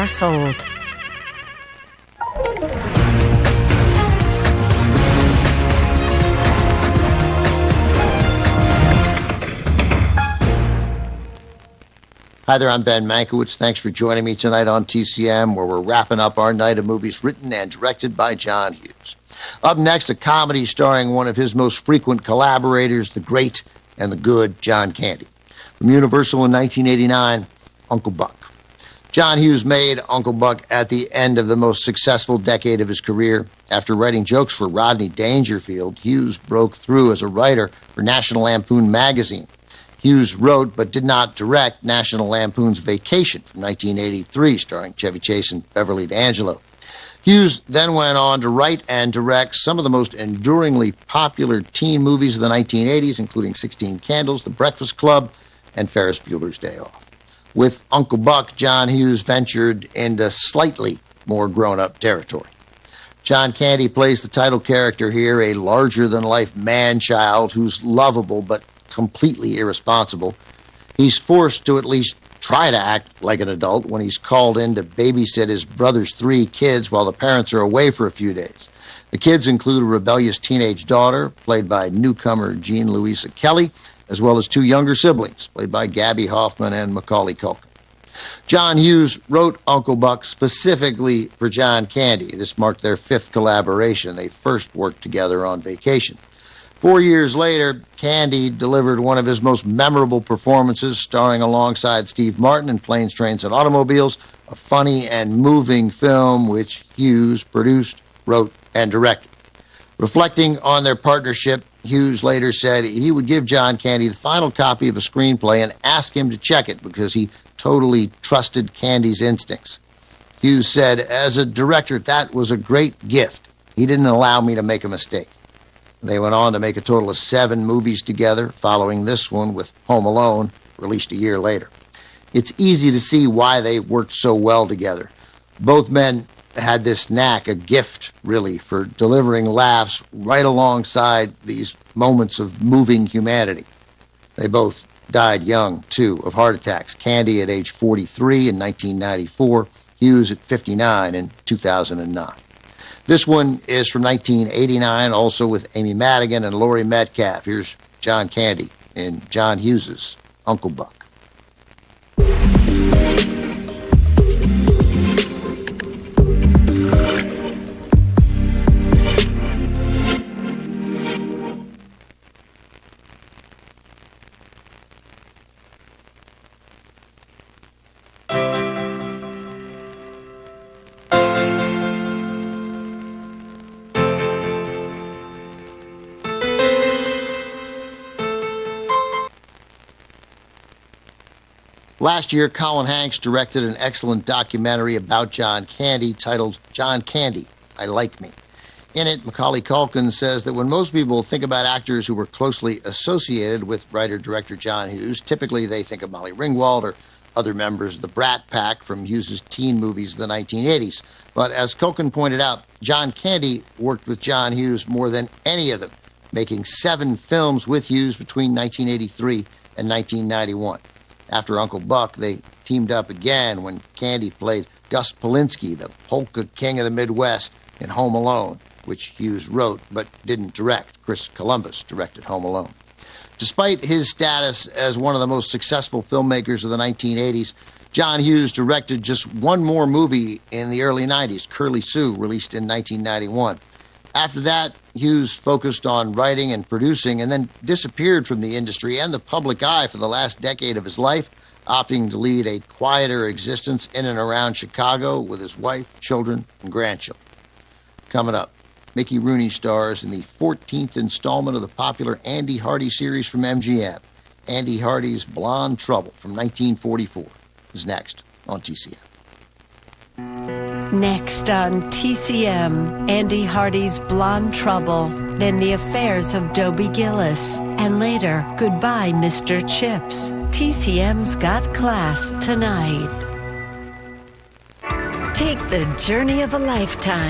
are sold. Hi there, I'm Ben Mankiewicz. Thanks for joining me tonight on TCM, where we're wrapping up our night of movies written and directed by John Hughes. Up next, a comedy starring one of his most frequent collaborators, the great and the good John Candy. From Universal in 1989, Uncle Buck. John Hughes made Uncle Buck at the end of the most successful decade of his career. After writing jokes for Rodney Dangerfield, Hughes broke through as a writer for National Lampoon magazine. Hughes wrote but did not direct National Lampoon's Vacation from 1983, starring Chevy Chase and Beverly D'Angelo. Hughes then went on to write and direct some of the most enduringly popular teen movies of the 1980s, including 16 Candles, The Breakfast Club, and Ferris Bueller's Day Off. With Uncle Buck, John Hughes ventured into slightly more grown-up territory. John Candy plays the title character here, a larger-than-life man-child who's lovable but completely irresponsible. He's forced to at least try to act like an adult when he's called in to babysit his brother's 3 kids while the parents are away for a few days. The kids include a rebellious teenage daughter, played by newcomer Jean Louisa Kelly, as well as 2 younger siblings, played by Gabby Hoffman and Macaulay Culkin. John Hughes wrote Uncle Buck specifically for John Candy. This marked their 5th collaboration. They first worked together on Vacation. 4 years later, Candy delivered one of his most memorable performances, starring alongside Steve Martin in Planes, Trains, and Automobiles, a funny and moving film which Hughes produced, wrote, and directed. Reflecting on their partnership, Hughes later said he would give John Candy the final copy of a screenplay and ask him to check it because he totally trusted Candy's instincts. Hughes said, "As a director, that was a great gift. He didn't allow me to make a mistake." They went on to make a total of 7 movies together, following this one with Home Alone, released a year later. It's easy to see why they worked so well together. Both men had this knack, a gift, really, for delivering laughs right alongside these moments of moving humanity. They both died young, too, of heart attacks. Candy at age 43 in 1994, Hughes at 59 in 2009. This one is from 1989, also with Amy Madigan and Laurie Metcalf. Here's John Candy in John Hughes's Uncle Buck. Last year, Colin Hanks directed an excellent documentary about John Candy titled John Candy, I Like Me. In it, Macaulay Culkin says that when most people think about actors who were closely associated with writer-director John Hughes, typically they think of Molly Ringwald or other members of the Brat Pack from Hughes' teen movies of the 1980s. But as Culkin pointed out, John Candy worked with John Hughes more than any of them, making 7 films with Hughes between 1983 and 1991. After Uncle Buck, they teamed up again when Candy played Gus Polinski, the polka king of the Midwest, in Home Alone, which Hughes wrote but didn't direct. Chris Columbus directed Home Alone. Despite his status as one of the most successful filmmakers of the 1980s, John Hughes directed just one more movie in the early 90s, Curly Sue, released in 1991. After that, Hughes focused on writing and producing and then disappeared from the industry and the public eye for the last decade of his life, opting to lead a quieter existence in and around Chicago with his wife, children, and grandchildren. Coming up, Mickey Rooney stars in the 14th installment of the popular Andy Hardy series from MGM. Andy Hardy's Blonde Trouble from 1944 is next on TCM. Next on TCM, Andy Hardy's Blonde Trouble, then the affairs of Dobie Gillis, and later, Goodbye, Mr. Chips. TCM's got class tonight. Take the journey of a lifetime.